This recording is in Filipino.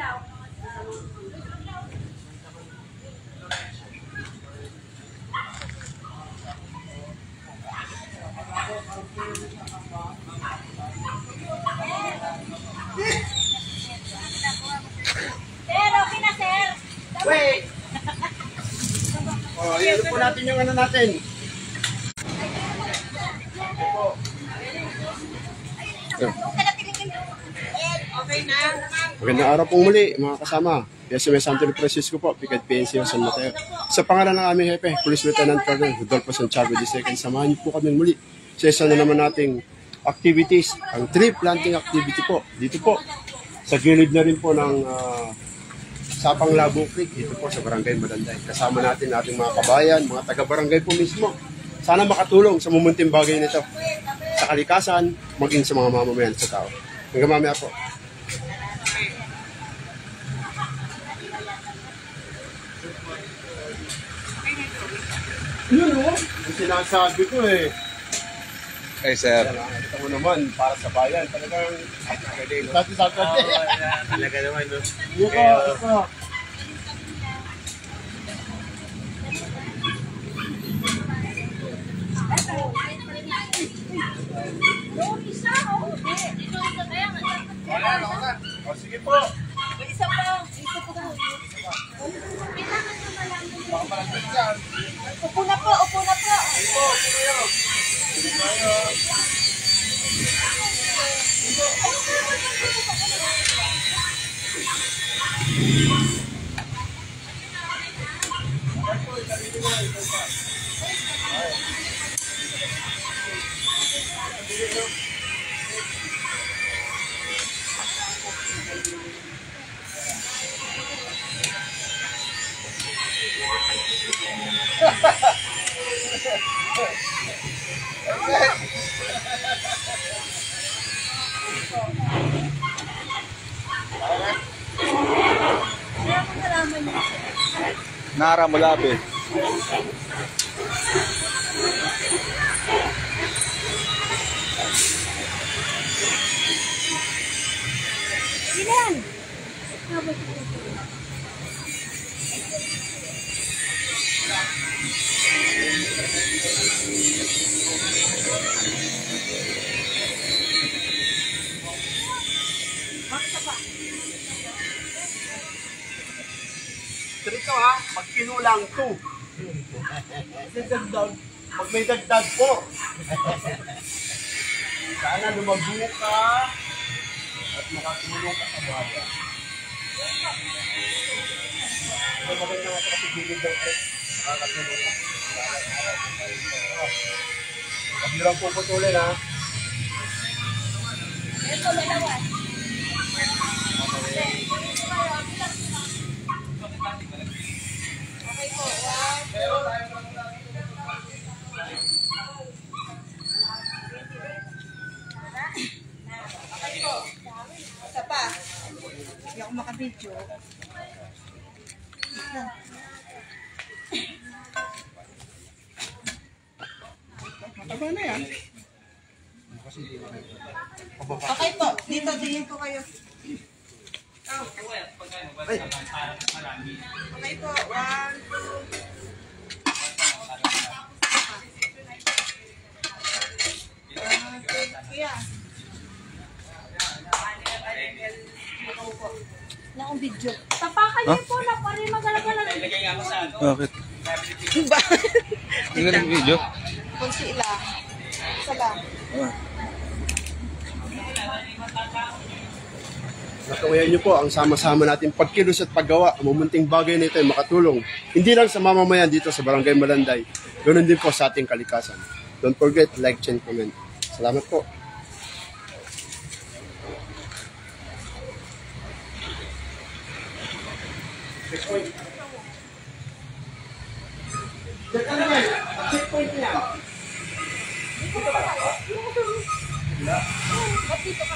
Okay na, sir. Wait! Oh, yan po natin yung ano natin. Okay na. Magandang araw pong muli, mga kasama. PSMS Santo Francisco po, Picad PNC San Mateo. Sa pangalan ng aming hepe, Police Lieutenant Colonel Rodolfo Santiago II, samahan niyo po kami muli sa isa na naman nating activities, ang tree planting activity po. Dito po, sa gilid na rin po ng Sapang Labo Creek, dito po sa Barangay Malanday. Kasama natin ating mga kabayan, mga taga-barangay po mismo. Sana makatulong sa mumunting bagay nito sa kalikasan, maging sa mga mamamayan sa tao. Hanggang mamaya po. Yun o, yung sinasabi ko eh. Hey, sir. Ito mo naman, para sa bayan. Talagang satisakot eh. Talaga naman, no? Ito. O, sige po. Isa pa. Upo na po. Nara Mulabe. Ilan? Ito ha, magkinulang 2. Pag may dagdag po. Sana lumago ka at makatulong ka sa bayan. Ito maganda nga kasi gilid ng trek. Makakatulong ka. Huwag nyo lang puputulin ha. Ito, dalawa. Okay po. Okay po. Isa pa. Hindi ako makabidyo. Mataba na yan. Okay po. Dito, tingin po kayo. Ay. Okay po. 1, 2. Kuya. Na akong video. Tapakan niyo po na pa rin magalagal. Bakit? Hindi ka nag-video? Kunsi lang. Isa lang. Natuwayan niyo po ang sama-sama natin pagkilos at paggawa. Ang mumunting bagay na ito ay makatulong. Hindi lang sa mamamayan dito sa Barangay Malanday. Ganoon din po sa ating kalikasan. Don't forget, like, and comment. Salamat po. Checkpoint. Checkpoint niya. Ba't dito ka?